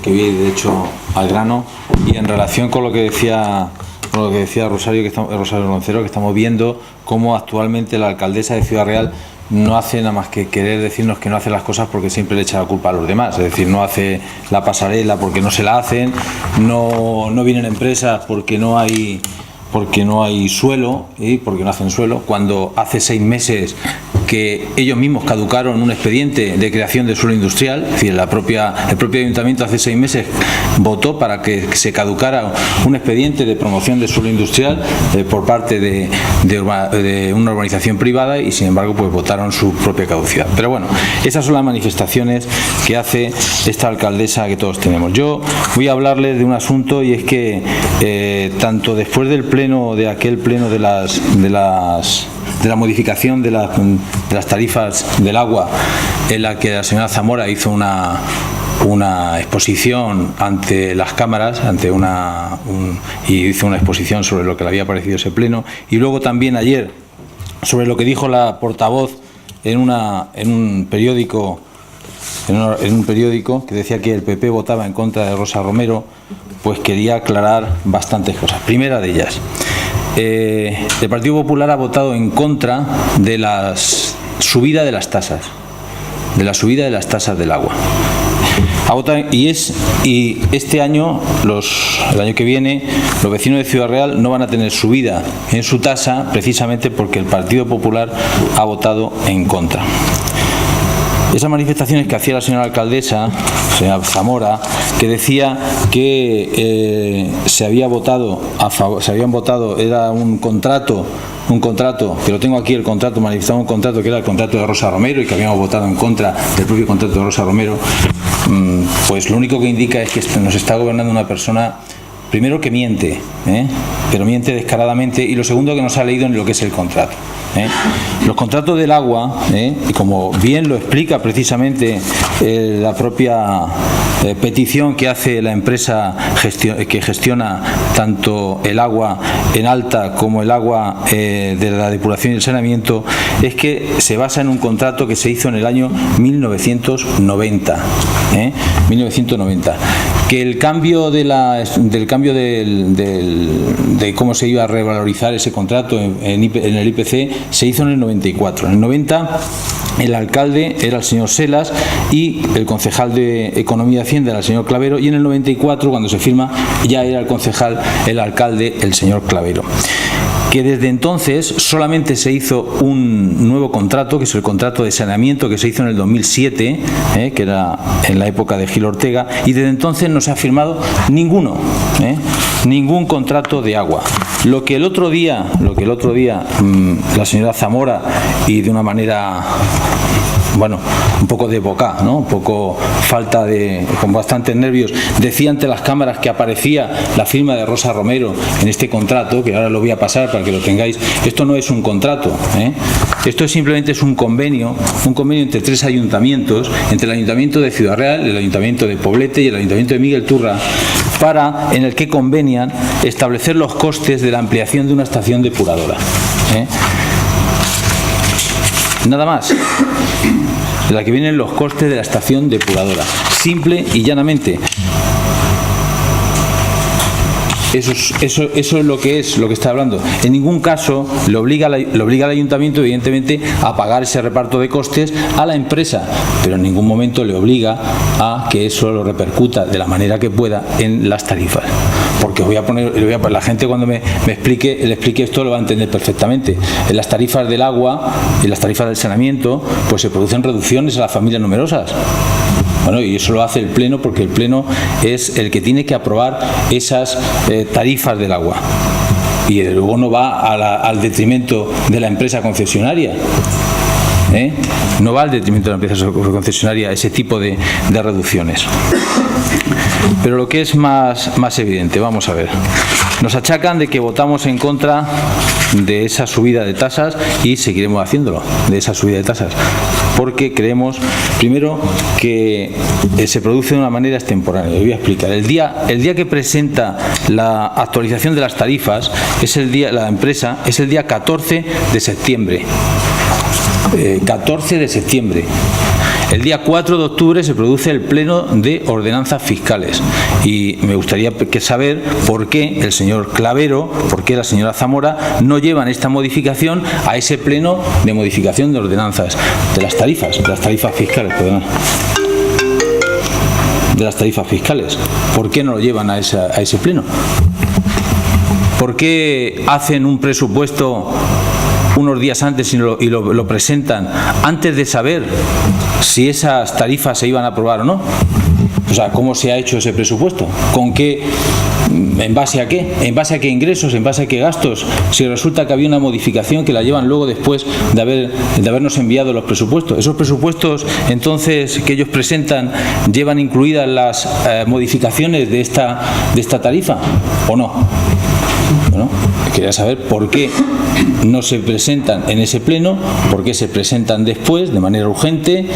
que voy de hecho al grano, y en relación con lo que decía Rosario Roncero, que estamos viendo cómo actualmente la alcaldesa de Ciudad Real no hace nada más que querer decirnos que no hace las cosas porque siempre le echa la culpa a los demás. Es decir, no hace la pasarela porque no se la hacen, no vienen empresas porque no hay suelo y porque no hacen suelo, cuando hace 6 meses que ellos mismos caducaron un expediente de creación de suelo industrial. Es decir, el propio ayuntamiento hace 6 meses votó para que se caducara un expediente de promoción de suelo industrial por parte de una urbanización privada, y sin embargo pues votaron su propia caducidad. Pero bueno, esas son las manifestaciones que hace esta alcaldesa que todos tenemos. Yo voy a hablarles de un asunto, y es que tanto después del pleno, de aquel pleno de la modificación de las tarifas del agua, en la que la señora Zamora hizo una exposición ante las cámaras, y hizo una exposición sobre lo que le había parecido ese pleno, y luego también ayer sobre lo que dijo la portavoz en un periódico que decía que el PP votaba en contra de Rosa Romero, pues quería aclarar bastantes cosas. Primera de ellas, el Partido Popular ha votado en contra de la subida de las tasas, del agua. Y este año, el año que viene, los vecinos de Ciudad Real no van a tener subida en su tasa, precisamente porque el Partido Popular ha votado en contra. Esas manifestaciones que hacía la señora alcaldesa, señora Zamora, que decía que se habían votado, era un contrato, que lo tengo aquí, el contrato, manifestaba un contrato que era el contrato de Rosa Romero, y que habíamos votado en contra del propio contrato de Rosa Romero, pues lo único que indica es que nos está gobernando una persona, primero, que miente, pero miente descaradamente, y lo segundo, que no se ha leído ni lo que es el contrato. Los contratos del agua, y como bien lo explica precisamente la propia petición que hace la empresa que gestiona tanto el agua en alta como el agua de la depuración y el saneamiento, es que se basa en un contrato que se hizo en el año 1990. 1990. Que el cambio de cómo se iba a revalorizar ese contrato en el IPC se hizo en el 94. En el 90 el alcalde era el señor Selas y el concejal de Economía y Hacienda era el señor Clavero, y en el 94, cuando se firma, ya era el alcalde, el señor Clavero. Que desde entonces solamente se hizo un nuevo contrato, que es el contrato de saneamiento, que se hizo en el 2007, que era en la época de Gil Ortega, y desde entonces no se ha firmado ningún contrato de agua. Lo que el otro día la señora Zamora, y de una manera, bueno, un poco de boca, ¿no? Un poco con bastantes nervios, decía ante las cámaras que aparecía la firma de Rosa Romero en este contrato, que ahora lo voy a pasar para que lo tengáis. Esto no es un contrato, esto simplemente es un convenio entre 3 ayuntamientos, entre el Ayuntamiento de Ciudad Real, el Ayuntamiento de Poblete y el Ayuntamiento de Miguel Turra, en el que convenian establecer los costes de la ampliación de una estación depuradora. Nada más. De la que vienen los costes de la estación depuradora. Simple y llanamente. Eso es lo que está hablando. En ningún caso le obliga al ayuntamiento, evidentemente, a pagar ese reparto de costes a la empresa, pero en ningún momento le obliga a que eso lo repercuta de la manera que pueda en las tarifas. Porque la gente, cuando le explique esto, lo va a entender perfectamente. En las tarifas del agua y las tarifas del saneamiento, pues se producen reducciones a las familias numerosas. Bueno, y eso lo hace el Pleno, porque el Pleno es el que tiene que aprobar esas tarifas del agua. Y luego no va al detrimento de la empresa concesionaria. No va al detrimento de la empresa concesionaria ese tipo de reducciones. Pero lo que es más evidente, vamos a ver. Nos achacan de que votamos en contra de esa subida de tasas, y seguiremos haciéndolo, de esa subida de tasas, porque creemos, primero, que se produce de una manera extemporánea. Lo voy a explicar. El día que presenta la actualización de las tarifas, la empresa, es el día 14 de septiembre. 14 de septiembre. El día 4 de octubre se produce el pleno de ordenanzas fiscales y me gustaría saber por qué el señor Clavero, por qué la señora Zamora no llevan esta modificación a ese pleno de modificación de ordenanzas de las tarifas fiscales, perdón. De las tarifas fiscales. ¿Por qué no lo llevan a ese pleno? ¿Por qué hacen un presupuesto unos días antes y lo presentan antes de saber si esas tarifas se iban a aprobar o no? O sea, ¿cómo se ha hecho ese presupuesto? ¿Con qué? ¿En base a qué? ¿En base a qué ingresos? ¿En base a qué gastos? Si resulta que había una modificación que la llevan luego después de habernos enviado los presupuestos. ¿Esos presupuestos entonces que ellos presentan llevan incluidas las modificaciones de esta tarifa o no? Bueno, quería saber por qué no se presentan en ese pleno, por qué se presentan después de manera urgente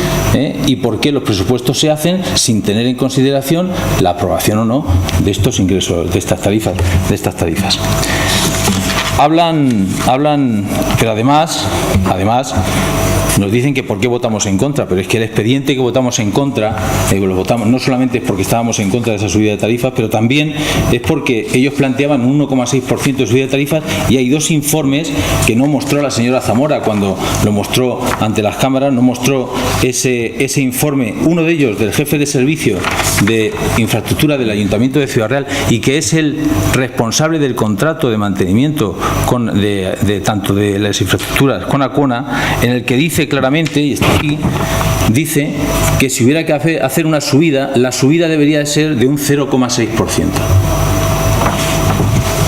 y por qué los presupuestos se hacen sin tener en consideración la aprobación o no de estos ingresos, de estas tarifas. Hablan, pero además nos dicen que por qué votamos en contra, pero es que el expediente que votamos en contra, lo votamos no solamente es porque estábamos en contra de esa subida de tarifas, pero también es porque ellos planteaban un 1,6% de subida de tarifas y hay dos informes que no mostró la señora Zamora cuando lo mostró ante las cámaras, no mostró ese informe, uno de ellos del jefe de servicio de infraestructura del Ayuntamiento de Ciudad Real y que es el responsable del contrato de mantenimiento tanto de las infraestructuras con Acona, en el que dice claramente, y está aquí, dice que si hubiera que hacer una subida, la subida debería de ser de un 0,6%.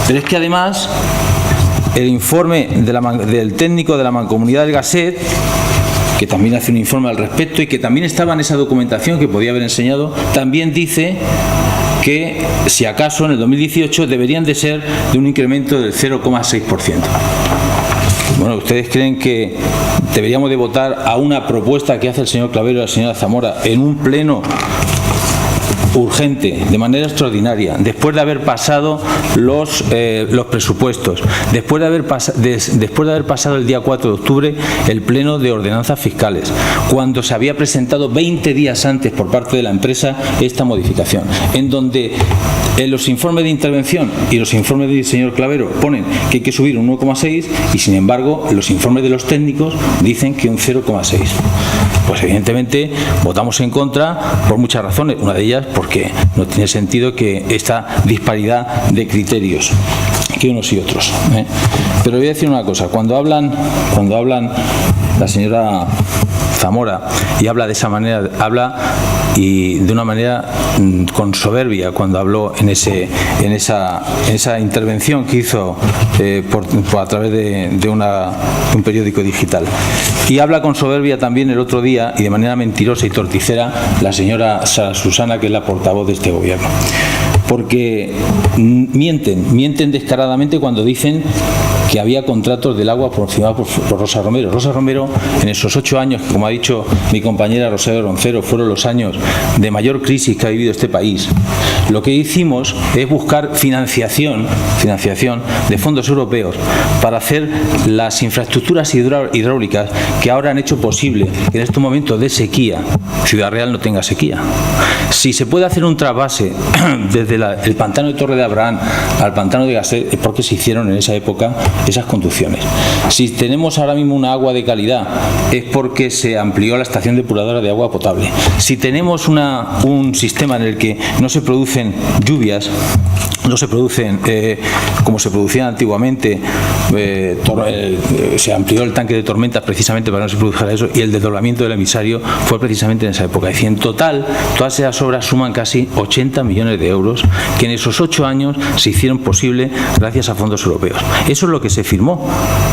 Pero es que además el informe del técnico de la Mancomunidad del Gasset, que también hace un informe al respecto y que también estaba en esa documentación que podía haber enseñado, también dice que si acaso en el 2018 deberían de ser de un incremento del 0,6%. Bueno, ¿ustedes creen que deberíamos de votar a una propuesta que hace el señor Clavero y la señora Zamora en un pleno urgente, de manera extraordinaria, después de haber pasado los presupuestos, después de haber pasado el día 4 de octubre el pleno de ordenanzas fiscales, cuando se había presentado 20 días antes por parte de la empresa esta modificación, en donde en los informes de intervención y los informes del señor Clavero ponen que hay que subir un 1,6 y sin embargo los informes de los técnicos dicen que un 0,6? Pues evidentemente votamos en contra por muchas razones, una de ellas porque no tiene sentido que esta disparidad de criterios que unos y otros. Pero voy a decir una cosa, cuando hablan la señora Zamora y habla de esa manera, habla y de una manera con soberbia cuando habló en esa intervención que hizo a través de un periódico digital, y habla con soberbia también el otro día y de manera mentirosa y torticera la señora Susana, que es la portavoz de este gobierno, porque mienten descaradamente cuando dicen que había contratos del agua firmados por Rosa Romero. Rosa Romero, en esos 8 años, que como ha dicho mi compañera Rosario Roncero, fueron los años de mayor crisis que ha vivido este país, lo que hicimos es buscar financiación de fondos europeos para hacer las infraestructuras hidráulicas que ahora han hecho posible que en estos momentos de sequía Ciudad Real no tenga sequía. Si se puede hacer un trasvase desde el pantano de Torre de Abraham al pantano de Gasset, es porque se hicieron en esa época esas conducciones. Si tenemos ahora mismo una agua de calidad, es porque se amplió la estación depuradora de agua potable. Si tenemos un sistema en el que no se producen lluvias, no se producen como se producían antiguamente, se amplió el tanque de tormentas precisamente para que no se produjera eso, y el desdoblamiento del emisario fue precisamente en esa época. Es decir, en total, todas esas obras suman casi 80 millones de euros que en esos 8 años se hicieron posible gracias a fondos europeos. Eso es lo que se firmó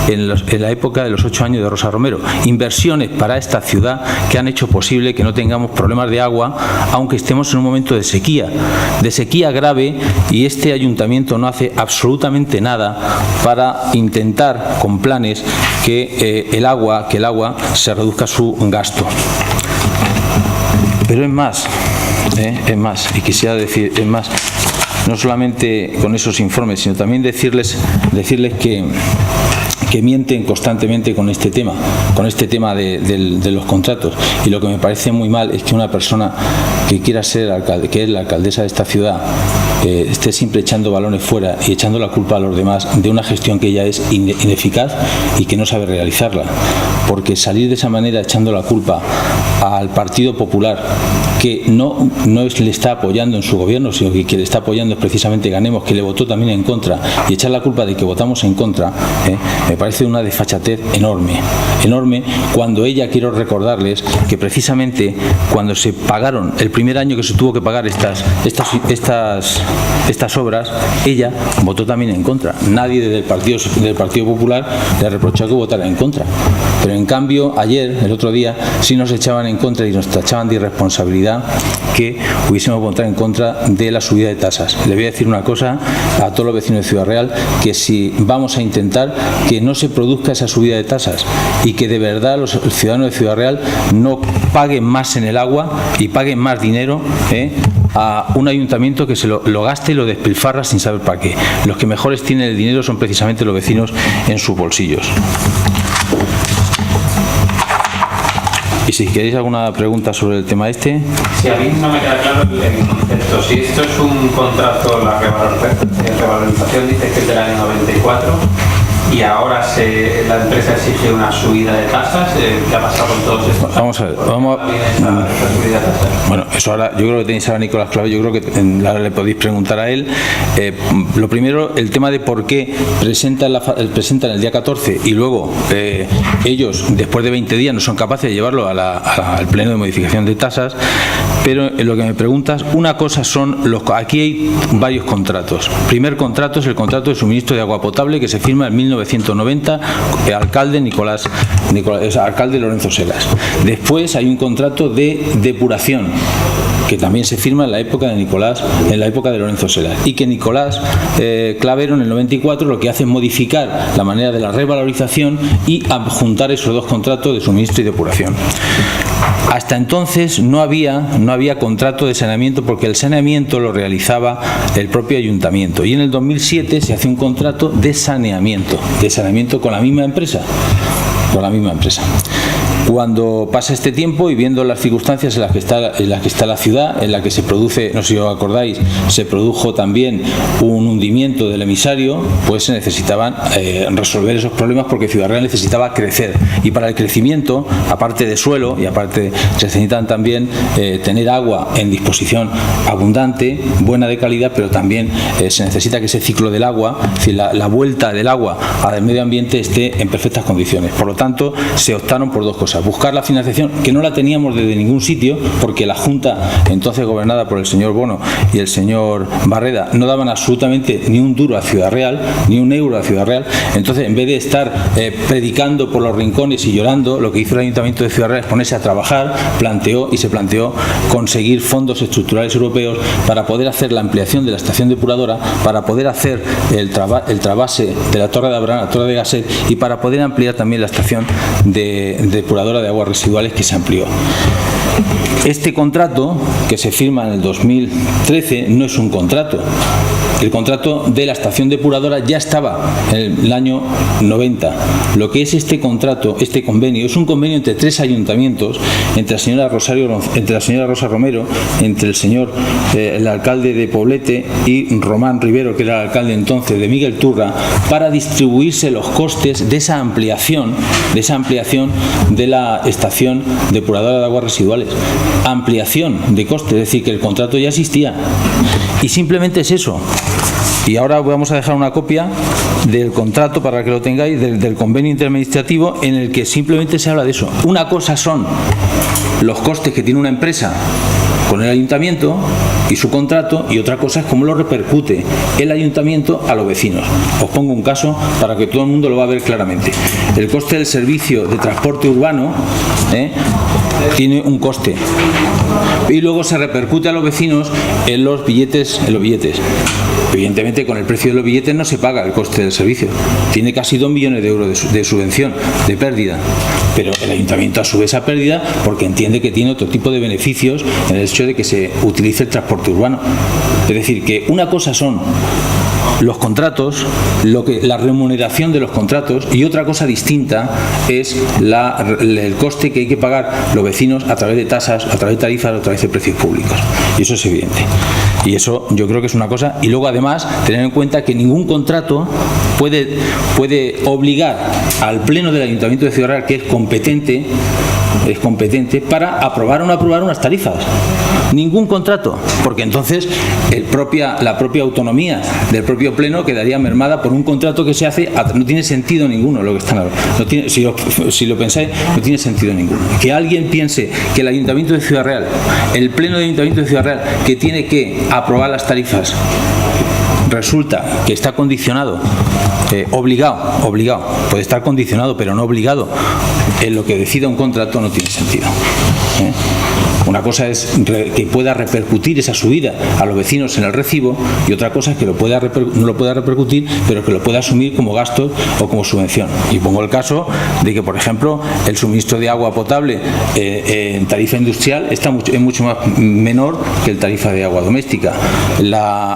en la época de los 8 años de Rosa Romero. Inversiones para esta ciudad que han hecho posible que no tengamos problemas de agua, aunque estemos en un momento de sequía grave, y este ayuntamiento no hace absolutamente nada para intentar con planes que el agua se reduzca su gasto. Pero es más, y quisiera decir, es más, no solamente con esos informes, sino también decirles que que mienten constantemente con este tema de los contratos. Y lo que me parece muy mal es que una persona que quiera ser alcalde, que es la alcaldesa de esta ciudad, esté siempre echando balones fuera y echando la culpa a los demás de una gestión que ya es ineficaz y que no sabe realizarla. Porque salir de esa manera echando la culpa al Partido Popular, que no le está apoyando en su gobierno, sino que le está apoyando es precisamente Ganemos, que le votó también en contra, y echar la culpa de que votamos en contra, me parece una desfachatez enorme, cuando ella, quiero recordarles que precisamente cuando se pagaron, el primer año que se tuvo que pagar estas obras, ella votó también en contra. Nadie del Partido Popular le reprochó que votara en contra, pero en cambio ayer, el otro día, sí nos echaban en contra y nos tachaban de irresponsabilidad que hubiésemos votado en contra de la subida de tasas. Le voy a decir una cosa a todos los vecinos de Ciudad Real, que si vamos a intentar que no se produzca esa subida de tasas y que de verdad los ciudadanos de Ciudad Real no paguen más en el agua y paguen más dinero a un ayuntamiento que se lo gaste y lo despilfarra sin saber para qué. Los que mejores tienen el dinero son precisamente los vecinos en sus bolsillos. Y si queréis alguna pregunta sobre el tema este. Si a mí no me queda claro el concepto, si esto es un contrato, la revalorización dice que es del año 94 y ahora la empresa exige una subida de tasas, ¿qué ha pasado con todos estos? Vamos a ver, bueno, eso ahora, yo creo que tenéis a Nicolás Clave, yo creo que ahora le podéis preguntar a él. Lo primero, el tema de por qué presentan el día 14 y luego ellos, después de 20 días, no son capaces de llevarlo al pleno de modificación de tasas. Pero en lo que me preguntas, una cosa son aquí hay varios contratos. Primer contrato es el contrato de suministro de agua potable que se firma en 1990, alcalde Lorenzo Selas. Después hay un contrato de depuración que también se firma en la época de Lorenzo Selas, y que Nicolás Clavero en el 94 lo que hace es modificar la manera de la revalorización y adjuntar esos dos contratos de suministro y depuración. Hasta entonces no había contrato de saneamiento, porque el saneamiento lo realizaba el propio ayuntamiento, y en el 2007 se hace un contrato de saneamiento con la misma empresa. Cuando pasa este tiempo y viendo las circunstancias en las que está la ciudad, en la que se produce, no sé si os acordáis, se produjo también un hundimiento del emisario, pues se necesitaban resolver esos problemas, porque Ciudad Real necesitaba crecer, y para el crecimiento, aparte de suelo y aparte, se necesitan también tener agua en disposición abundante, buena, de calidad, pero también se necesita que ese ciclo del agua, es decir, la vuelta del agua al medio ambiente, esté en perfectas condiciones. Por lo tanto, se optaron por dos cosas: buscar la financiación, que no la teníamos desde ningún sitio, porque la Junta, entonces gobernada por el señor Bono y el señor Barreda, no daban absolutamente ni un duro a Ciudad Real, ni un euro a Ciudad Real. Entonces, en vez de estar predicando por los rincones y llorando, lo que hizo el Ayuntamiento de Ciudad Real es ponerse a trabajar, se planteó conseguir fondos estructurales europeos para poder hacer la ampliación de la estación depuradora, para poder hacer el trasvase de la Torre de Abraham, la Torre de Gasset, y para poder ampliar también la estación de depuradora de aguas residuales, que se amplió. Este contrato, que se firma en el 2013, no es un contrato. El contrato de la estación depuradora ya estaba en el año 90. Lo que es este contrato, este convenio, es un convenio entre tres ayuntamientos, entre la señora Rosa Romero, entre el alcalde de Poblete, y Román Rivero, que era el alcalde entonces de Miguel Turra, para distribuirse los costes de esa ampliación de la estación depuradora de aguas residuales. Ampliación de costes, es decir, que el contrato ya existía. Y simplemente es eso. Y ahora vamos a dejar una copia del contrato para que lo tengáis, del convenio interadministrativo, en el que simplemente se habla de eso. Una cosa son los costes que tiene una empresa con el ayuntamiento y su contrato, y otra cosa es cómo lo repercute el ayuntamiento a los vecinos. Os pongo un caso para que todo el mundo lo va a ver claramente. El coste del servicio de transporte urbano tiene un coste, y luego se repercute a los vecinos en los billetes. Evidentemente, con el precio de los billetes no se paga el coste del servicio. Tiene casi 2 millones de euros de subvención, de pérdida. Pero el ayuntamiento asume esa pérdida porque entiende que tiene otro tipo de beneficios en el hecho de que se utilice el transporte urbano. Es decir, que una cosa son los contratos, la remuneración de los contratos, y otra cosa distinta es el coste que hay que pagar los vecinos a través de tasas, a través de tarifas, a través de precios públicos. Y eso es evidente. Y eso yo creo que es una cosa. Y luego, además, tener en cuenta que ningún contrato puede obligar al Pleno del Ayuntamiento de Ciudad Real, que es competente para aprobar o no aprobar unas tarifas. Ningún contrato, porque entonces la propia autonomía del propio Pleno quedaría mermada por un contrato que se hace. No tiene sentido ninguno lo que están hablando. Si lo pensáis, no tiene sentido ninguno. Que alguien piense que el Ayuntamiento de Ciudad Real, el Pleno del Ayuntamiento de Ciudad Real, que tiene que aprobar las tarifas, resulta que está condicionado, obligado, puede estar condicionado, pero no obligado, en lo que decida un contrato, no tiene sentido. Una cosa es que pueda repercutir esa subida a los vecinos en el recibo, y otra cosa es que no lo pueda repercutir, pero que lo pueda asumir como gasto o como subvención. Y pongo el caso de que, por ejemplo, el suministro de agua potable en tarifa industrial es mucho más menor que el tarifa de agua doméstica.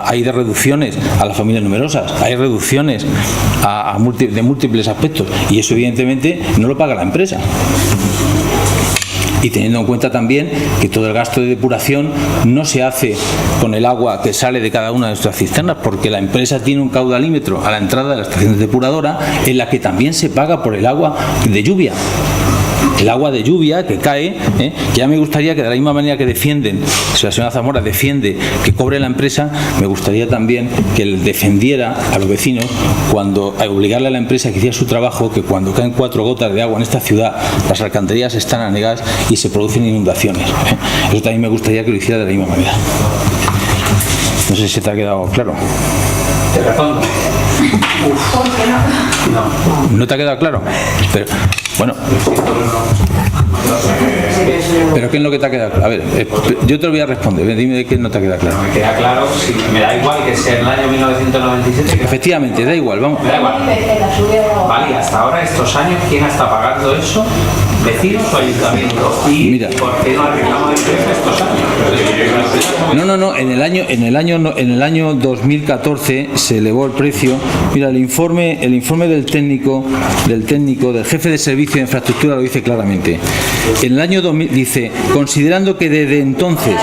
Hay reducciones a las familias numerosas, hay reducciones de múltiples aspectos, y eso evidentemente no lo paga la empresa. Y teniendo en cuenta también que todo el gasto de depuración no se hace con el agua que sale de cada una de nuestras cisternas, porque la empresa tiene un caudalímetro a la entrada de la estación depuradora en la que también se paga por el agua de lluvia. El agua de lluvia que cae, que ya me gustaría que de la misma manera que defienden, si la señora Zamora defiende que cobre la empresa, me gustaría también que él defendiera a los vecinos a obligarle a la empresa que hiciera su trabajo, que cuando caen 4 gotas de agua en esta ciudad, las alcantarillas están anegadas y se producen inundaciones. Eso también me gustaría que lo hiciera de la misma manera. No sé si te ha quedado claro. Te respondo. ¿No te ha quedado claro? Pero, bueno. ¿Pero qué es lo que te ha quedado claro? A ver, yo te lo voy a responder. Dime de qué no te queda claro. Me queda claro, me da igual que sea en el año 1997. Efectivamente, da igual, vamos. Me da igual. Vale, y hasta ahora, estos años, ¿quién está pagando eso? ¿Vecinos o ayuntamientos? ¿Y mira, por qué no arreglamos el precio estos años? No, en el año 2014 se elevó el precio. Mira, el informe del técnico, del jefe de servicio de infraestructura, lo dice claramente. En el año 2000 dice, considerando que desde entonces,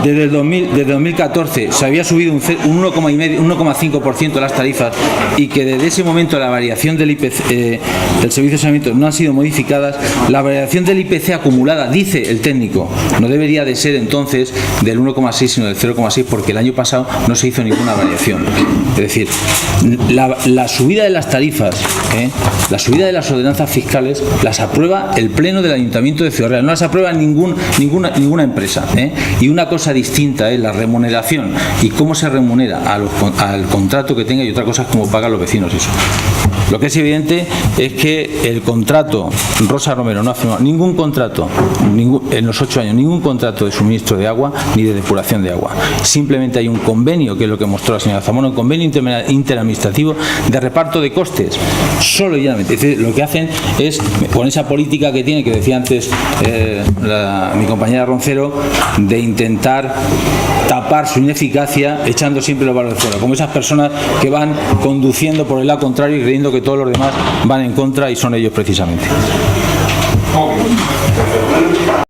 desde 2014 se había subido un 1,5% las tarifas, y que desde ese momento la variación del IPC, del servicio de saneamiento, no han sido modificadas, la variación del IPC acumulada, dice el técnico, no debería de ser entonces del 1,6 sino del 0,6, porque el año pasado no se hizo ninguna variación. Es decir, la subida de las tarifas, la subida de las ordenanzas fiscales las aprueba el Pleno del Ayuntamiento de Ciudad Real, no las aprueba ninguna empresa. Y una cosa distinta es la remuneración y cómo se remunera al contrato que tenga, y otra cosa es cómo pagan los vecinos eso. Lo que es evidente es que el contrato, Rosa Romero no ha firmado ningún contrato en los 8 años, ningún contrato de suministro de agua ni de depuración de agua. Simplemente hay un convenio, que es lo que mostró la señora Zamora, un convenio interadministrativo de reparto de costes, solo y llanamente. Es decir, lo que hacen es, con esa política que tiene, que decía antes mi compañera Roncero, de intentar tapar su ineficacia echando siempre los valores fuera, como esas personas que van conduciendo por el lado contrario y creyendo que todos los demás van en contra y son ellos precisamente.